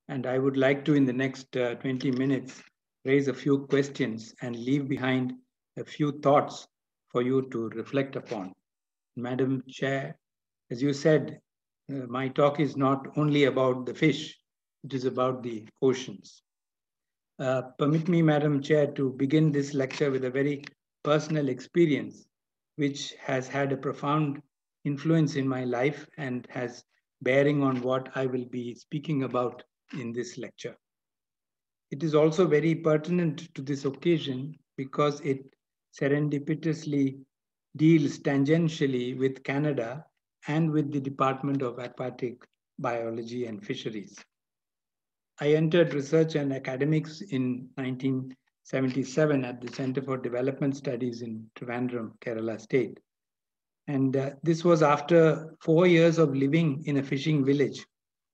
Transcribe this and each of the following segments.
And I would like to, in the next 20 minutes, raise a few questions and leave behind a few thoughts for you to reflect upon. Madam Chair, as you said, my talk is not only about the fish, it is about the oceans. Permit me, Madam Chair, to begin this lecture with a very personal experience, which has had a profound influence in my life and has bearing on what I will be speaking about in this lecture. It is also very pertinent to this occasion because it serendipitously deals tangentially with Canada and with the Department of Aquatic Biology and Fisheries. I entered research and academics in 1977 at the Center for Development Studies in Trivandrum, Kerala State. And this was after 4 years of living in a fishing village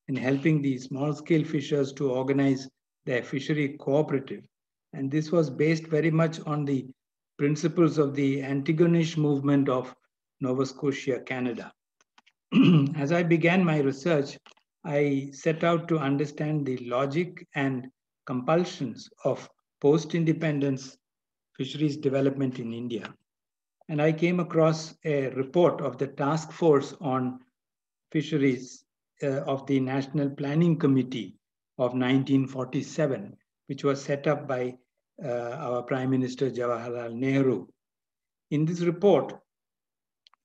and helping the small-scale fishers to organize their fishery cooperative. And this was based very much on the principles of the Antigonish movement of Nova Scotia, Canada. As I began my research, I set out to understand the logic and compulsions of post-independence fisheries development in India. And I came across a report of the Task Force on Fisheries of the National Planning Committee of 1947, which was set up by our Prime Minister Jawaharlal Nehru. In this report,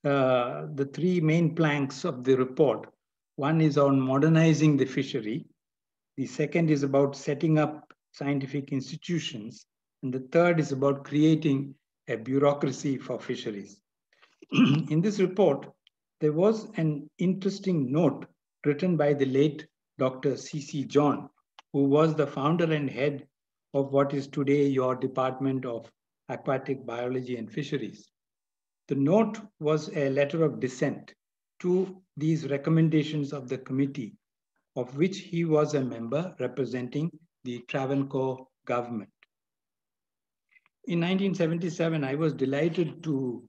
the three main planks of the report. One is on modernizing the fishery. The second is about setting up scientific institutions. And the third is about creating a bureaucracy for fisheries. In this report, there was an interesting note written by the late Dr. C.C. John, who was the founder and head of what is today your Department of Aquatic Biology and Fisheries. The note was a letter of dissent to these recommendations of the committee, of which he was a member representing the Travancore government. In 1977, I was delighted to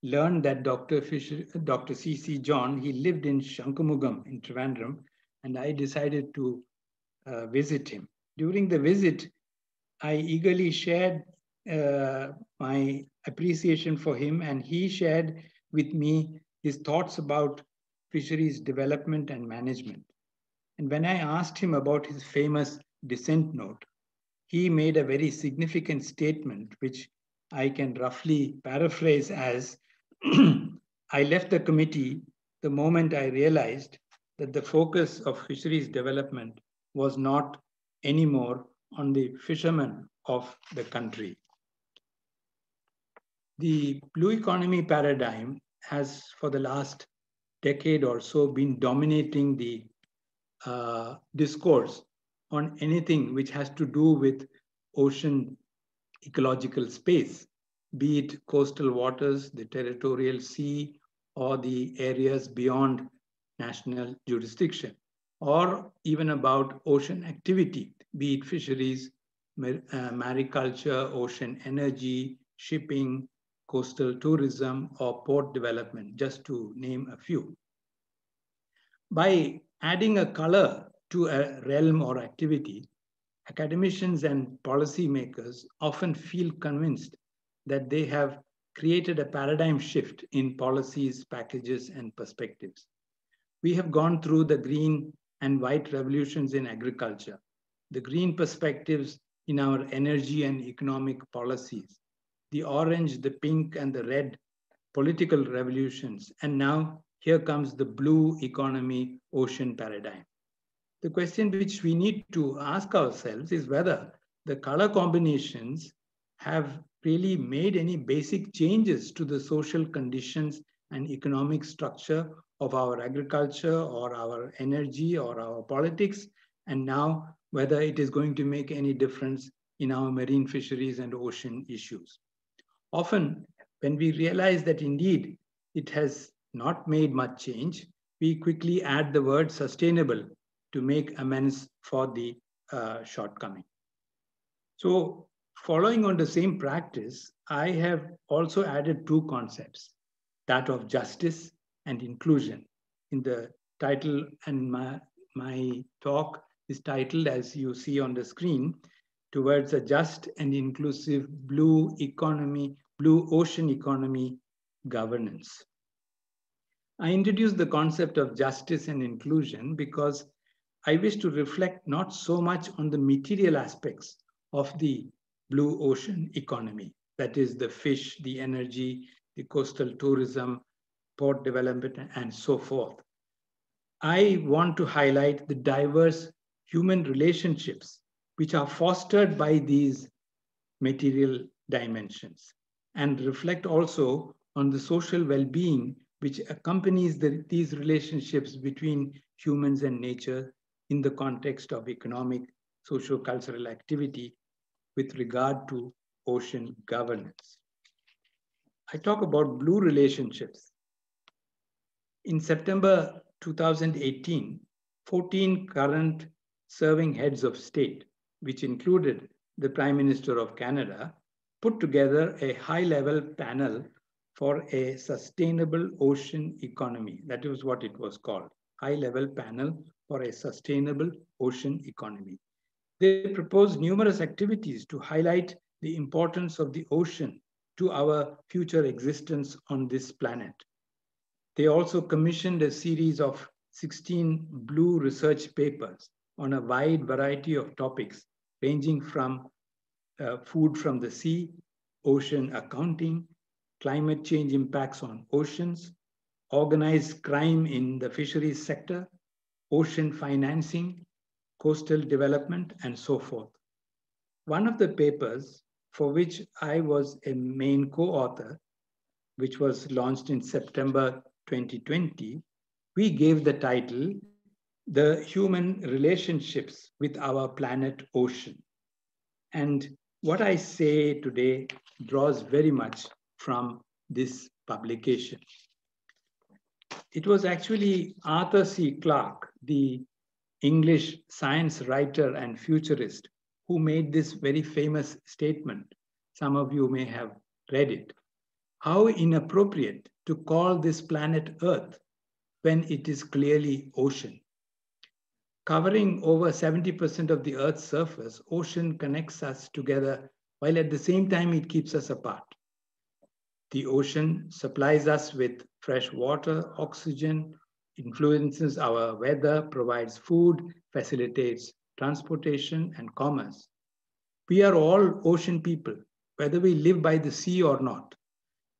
learn that Dr. C.C. John, he lived in Shankamugam in Trivandrum, and I decided to visit him. During the visit, I eagerly shared my appreciation for him, and he shared with me his thoughts about fisheries development and management. And when I asked him about his famous dissent note, he made a very significant statement, which I can roughly paraphrase as, I left the committee the moment I realized that the focus of fisheries development was not anymore on the fishermen of the country. The blue economy paradigm has, for the last decade or so, been dominating the discourse on anything which has to do with ocean ecological space, be it coastal waters, the territorial sea, or the areas beyond national jurisdiction, or even about ocean activity, be it fisheries, mariculture, ocean energy, shipping, coastal tourism, or port development, just to name a few. By adding a color to a realm or activity, academicians and policymakers often feel convinced that they have created a paradigm shift in policies, packages, and perspectives. We have gone through the green and white revolutions in agriculture, the green perspectives in our energy and economic policies, the orange, the pink, and the red political revolutions, and now here comes the blue economy ocean paradigm. The question which we need to ask ourselves is whether the color combinations have really made any basic changes to the social conditions and economic structure of our agriculture or our energy or our politics, and now whether it is going to make any difference in our marine fisheries and ocean issues. Often, when we realize that indeed it has not made much change, we quickly add the word sustainable to make amends for the shortcoming. So, following on the same practice, I have also added two concepts, that of justice and inclusion. In the title and my talk, is titled, as you see on the screen, Towards a Just and Inclusive Blue Ocean Economy Governance. I introduced the concept of justice and inclusion because I wish to reflect not so much on the material aspects of the blue ocean economy, that is the fish, the energy, the coastal tourism, port development, and so forth. I want to highlight the diverse human relationships which are fostered by these material dimensions and reflect also on the social well-being which accompanies these relationships between humans and nature in the context of economic, socio-cultural activity with regard to ocean governance. I talk about blue relationships. In September 2018, 14 current serving heads of state, which included the Prime Minister of Canada, put together a high-level panel for a sustainable ocean economy. That was what it was called, high-level panel for a sustainable ocean economy. They proposed numerous activities to highlight the importance of the ocean to our future existence on this planet. They also commissioned a series of 16 blue research papers on a wide variety of topics, ranging from food from the sea, ocean accounting, climate change impacts on oceans, organized crime in the fisheries sector, ocean financing, coastal development, and so forth. One of the papers for which I was a main co-author, which was launched in September 2020, we gave the title, The Human Relationships with Our Planet Ocean. And what I say today draws very much from this publication. It was actually Arthur C. Clarke, the English science writer and futurist, who made this very famous statement. Some of you may have read it. How inappropriate to call this planet Earth when it is clearly ocean. Covering over 70% of the Earth's surface, ocean connects us together while at the same time it keeps us apart. The ocean supplies us with fresh water, oxygen, influences our weather, provides food, facilitates transportation and commerce. We are all ocean people, whether we live by the sea or not.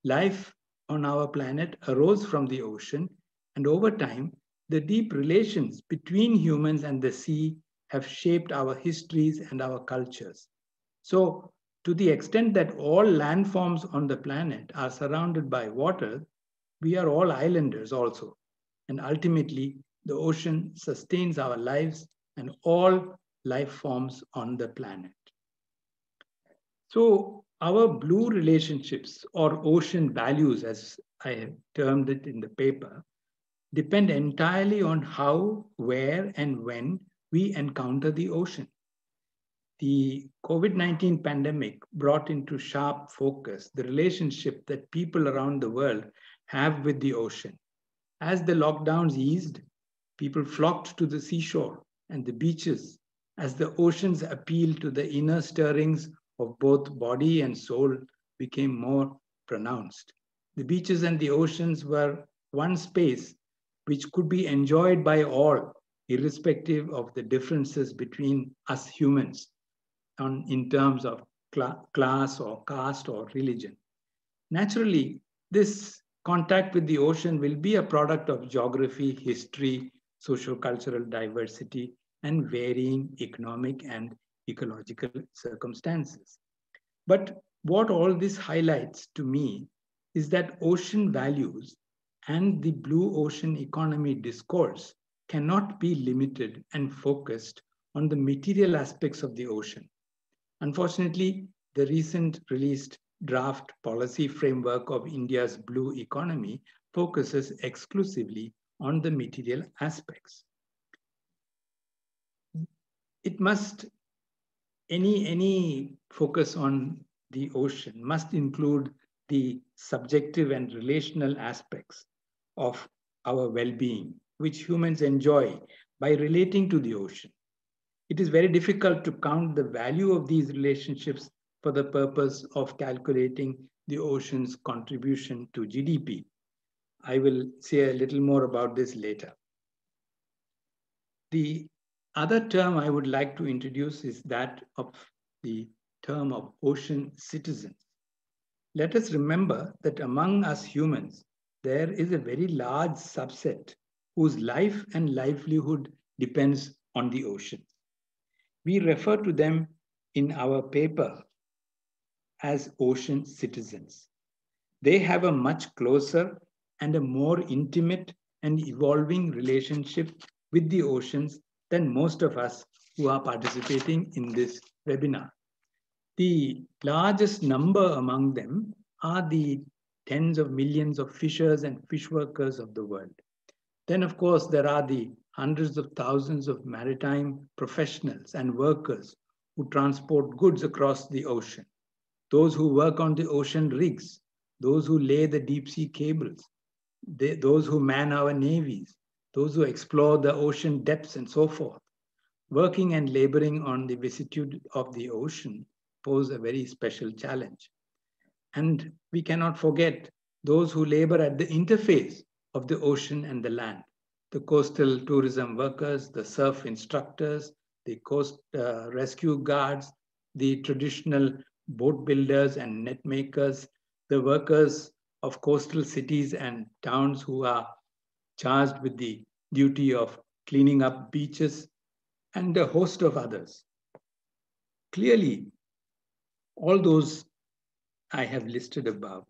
Life on our planet arose from the ocean, and over time, the deep relations between humans and the sea have shaped our histories and our cultures. So, to the extent that all landforms on the planet are surrounded by water, we are all islanders also. And ultimately, the ocean sustains our lives and all life forms on the planet. So, our blue relationships or ocean values, as I have termed it in the paper, depend entirely on how, where, and when we encounter the ocean. The COVID-19 pandemic brought into sharp focus the relationship that people around the world have with the ocean. As the lockdowns eased, people flocked to the seashore and the beaches as the ocean's appeal to the inner stirrings of both body and soul became more pronounced. The beaches and the oceans were one space which could be enjoyed by all, irrespective of the differences between us humans in terms of class or caste or religion. Naturally, this contact with the ocean will be a product of geography, history, socio-cultural diversity, and varying economic and ecological circumstances. But what all this highlights to me is that ocean values and the blue ocean economy discourse cannot be limited and focused on the material aspects of the ocean. Unfortunately, the recent released draft policy framework of India's blue economy focuses exclusively on the material aspects. It must, any focus on the ocean must include the subjective and relational aspects of our well-being, which humans enjoy by relating to the ocean. It is very difficult to count the value of these relationships for the purpose of calculating the ocean's contribution to GDP. I will say a little more about this later. The other term I would like to introduce is that of the term of ocean citizens. Let us remember that among us humans, there is a very large subset whose life and livelihood depends on the ocean. We refer to them in our paper as ocean citizens. They have a much closer and a more intimate and evolving relationship with the oceans than most of us who are participating in this webinar. The largest number among them are the tens of millions of fishers and fish workers of the world. Then, of course, there are the hundreds of thousands of maritime professionals and workers who transport goods across the ocean, those who work on the ocean rigs, those who lay the deep sea cables, those who man our navies, those who explore the ocean depths and so forth. Working and laboring on the vicissitude of the ocean pose a very special challenge. And we cannot forget those who labor at the interface of the ocean and the land, the coastal tourism workers, the surf instructors, the coast rescue guards, the traditional boat builders and net makers, the workers of coastal cities and towns who are charged with the duty of cleaning up beaches, and a host of others. Clearly, all those I have listed above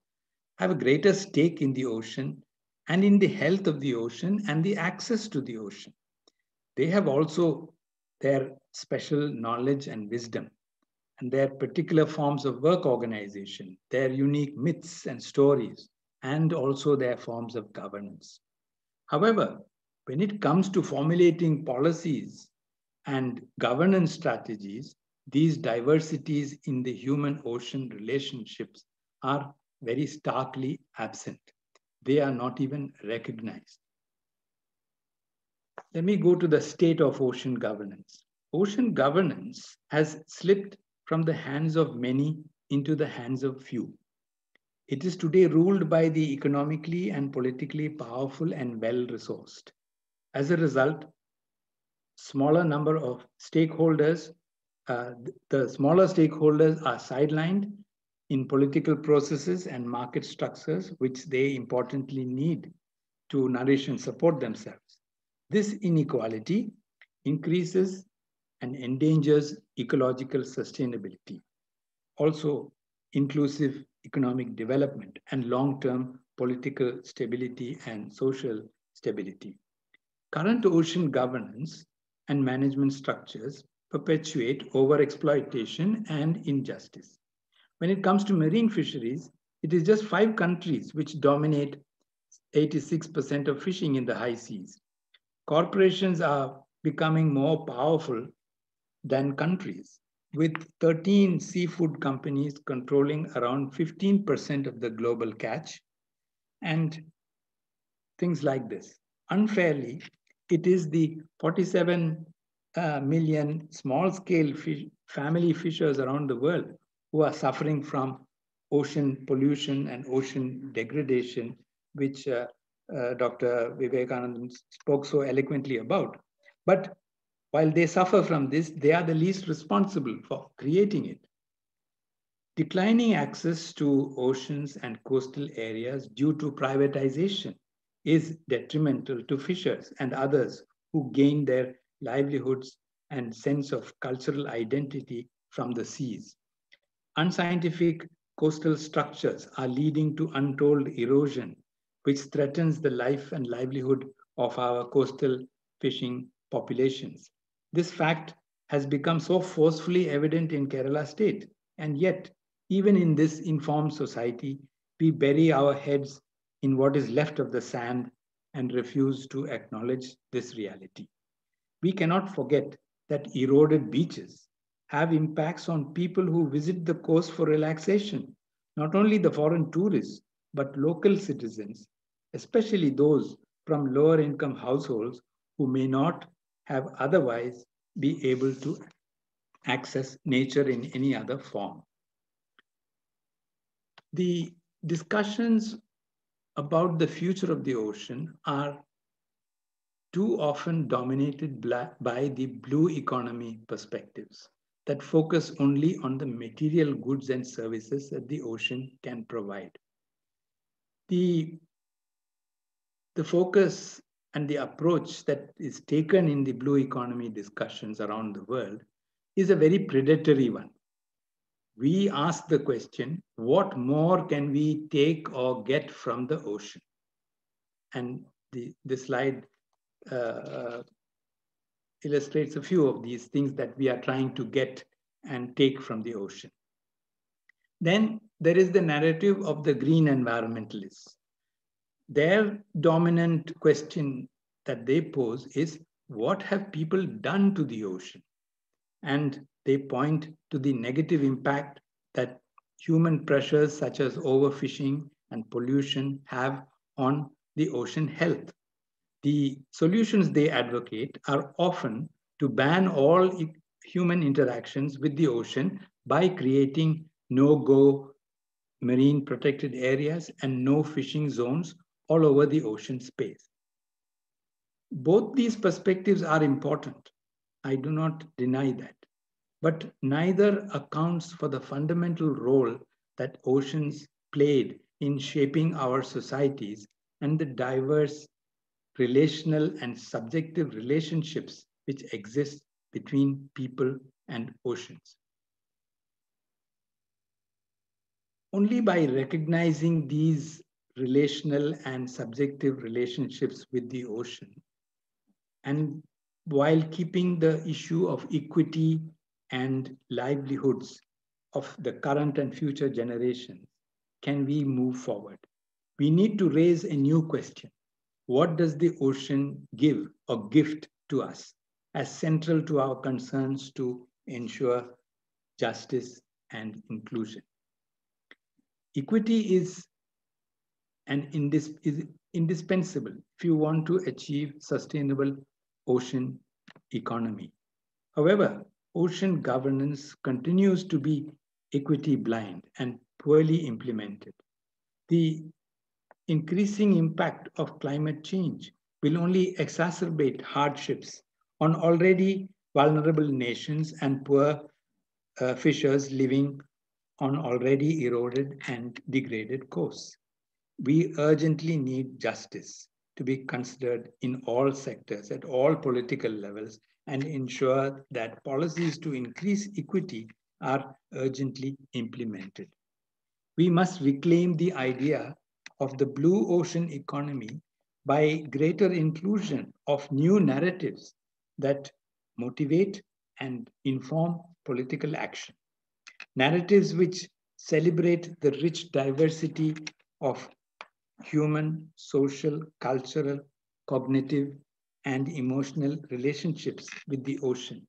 have a greater stake in the ocean and in the health of the ocean and the access to the ocean. They have also their special knowledge and wisdom and their particular forms of work organization, their unique myths and stories, and also their forms of governance. However, when it comes to formulating policies and governance strategies, these diversities in the human-ocean relationships are very starkly absent. They are not even recognized. Let me go to the state of ocean governance. Ocean governance has slipped from the hands of many into the hands of few. It is today ruled by the economically and politically powerful and well-resourced. As a result, smaller number of stakeholders, the smaller stakeholders are sidelined in political processes and market structures, which they importantly need to nourish and support themselves. This inequality increases and endangers ecological sustainability, also inclusive economic development and long-term political stability and social stability. Current ocean governance and management structures perpetuate overexploitation and injustice. When it comes to marine fisheries, it is just 5 countries which dominate 86% of fishing in the high seas. Corporations are becoming more powerful than countries, with 13 seafood companies controlling around 15% of the global catch, and things like this. Unfairly, it is the 47 million small-scale family fishers around the world who are suffering from ocean pollution and ocean degradation, which Dr. Vivekanand spoke so eloquently about. But while they suffer from this, they are the least responsible for creating it. Declining access to oceans and coastal areas due to privatization is detrimental to fishers and others who gain their livelihoods and sense of cultural identity from the seas. Unscientific coastal structures are leading to untold erosion, which threatens the life and livelihood of our coastal fishing populations. This fact has become so forcefully evident in Kerala state, and yet, even in this informed society, we bury our heads in what is left of the sand and refuse to acknowledge this reality. We cannot forget that eroded beaches have impacts on people who visit the coast for relaxation, not only the foreign tourists, but local citizens, especially those from lower income households who may not have otherwise be able to access nature in any other form. The discussions about the future of the ocean are too often dominated by the blue economy perspectives that focus only on the material goods and services that the ocean can provide. The focus and the approach that is taken in the blue economy discussions around the world is a very predatory one. We ask the question, what more can we take or get from the ocean? And the slide illustrates a few of these things that we are trying to get and take from the ocean. Then there is the narrative of the green environmentalists. Their dominant question that they pose is, what have people done to the ocean? And they point to the negative impact that human pressures such as overfishing and pollution have on the ocean health. The solutions they advocate are often to ban all human interactions with the ocean by creating no-go marine protected areas and no fishing zones all over the ocean space. Both these perspectives are important. I do not deny that. But neither accounts for the fundamental role that oceans played in shaping our societies and the diverse relational and subjective relationships which exist between people and oceans. Only by recognizing these relational and subjective relationships with the ocean, and while keeping the issue of equity and livelihoods of the current and future generations, can we move forward. We need to raise a new question. What does the ocean give or gift to us as central to our concerns to ensure justice and inclusion? Equity is indispensable if you want to achieve sustainable ocean economy. However, ocean governance continues to be equity blind and poorly implemented. The increasing impact of climate change will only exacerbate hardships on already vulnerable nations and poor fishers living on already eroded and degraded coasts. We urgently need justice to be considered in all sectors, at all political levels, and ensure that policies to increase equity are urgently implemented. We must reclaim the idea of the blue ocean economy by greater inclusion of new narratives that motivate and inform political action. Narratives which celebrate the rich diversity of human, social, cultural, cognitive, and emotional relationships with the ocean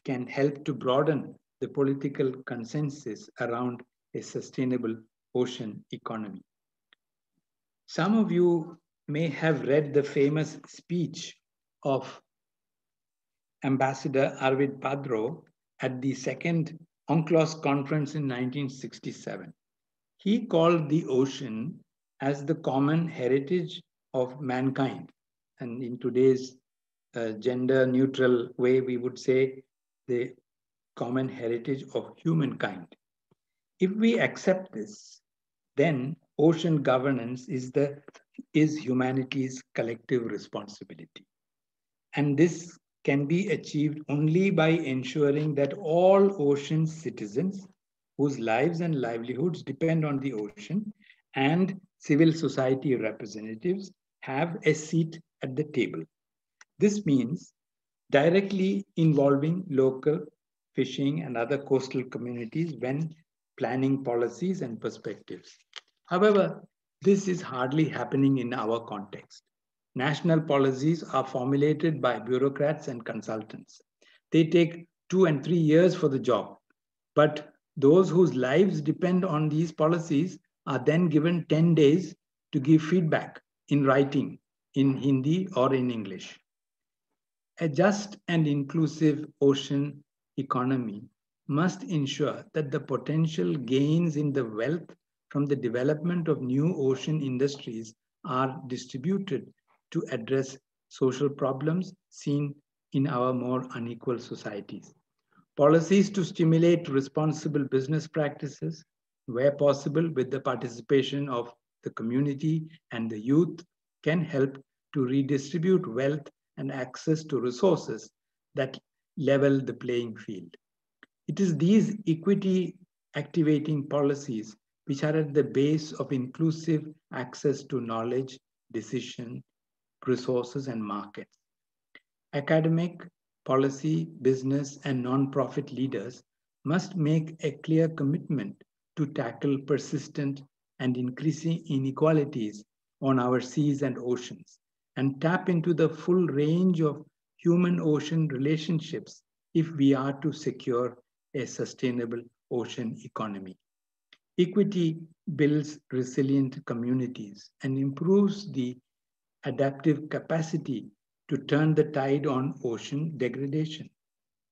can help to broaden the political consensus around a sustainable ocean economy. Some of you may have read the famous speech of Ambassador Arvid Padro at the second UNCLOS conference in 1967. He called the ocean as the common heritage of mankind. And in today's gender neutral way, we would say the common heritage of humankind. If we accept this, then ocean governance is humanity's collective responsibility. And this can be achieved only by ensuring that all ocean citizens whose lives and livelihoods depend on the ocean and civil society representatives have a seat at the table. This means directly involving local fishing and other coastal communities when planning policies and perspectives. However, this is hardly happening in our context. National policies are formulated by bureaucrats and consultants. They take 2 and 3 years for the job, but those whose lives depend on these policies are then given 10 days to give feedback in writing, in Hindi or in English. A just and inclusive ocean economy must ensure that the potential gains in the wealth from the development of new ocean industries are distributed to address social problems seen in our more unequal societies. Policies to stimulate responsible business practices, where possible with the participation of the community and the youth, can help to redistribute wealth and access to resources that level the playing field. It is these equity activating policies which are at the base of inclusive access to knowledge, decision, resources, and markets. Academic, policy, business, and non-profit leaders must make a clear commitment to tackle persistent and increasing inequalities on our seas and oceans and tap into the full range of human-ocean relationships if we are to secure a sustainable ocean economy. Equity builds resilient communities and improves the adaptive capacity to turn the tide on ocean degradation.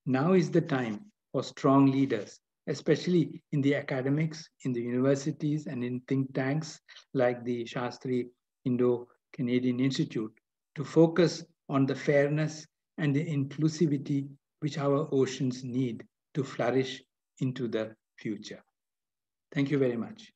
Now is the time for strong leaders, especially in the academics, in the universities, and in think tanks like the Shastri Indo-Canadian Institute, to focus on the fairness and the inclusivity which our oceans need to flourish into the future. Thank you very much.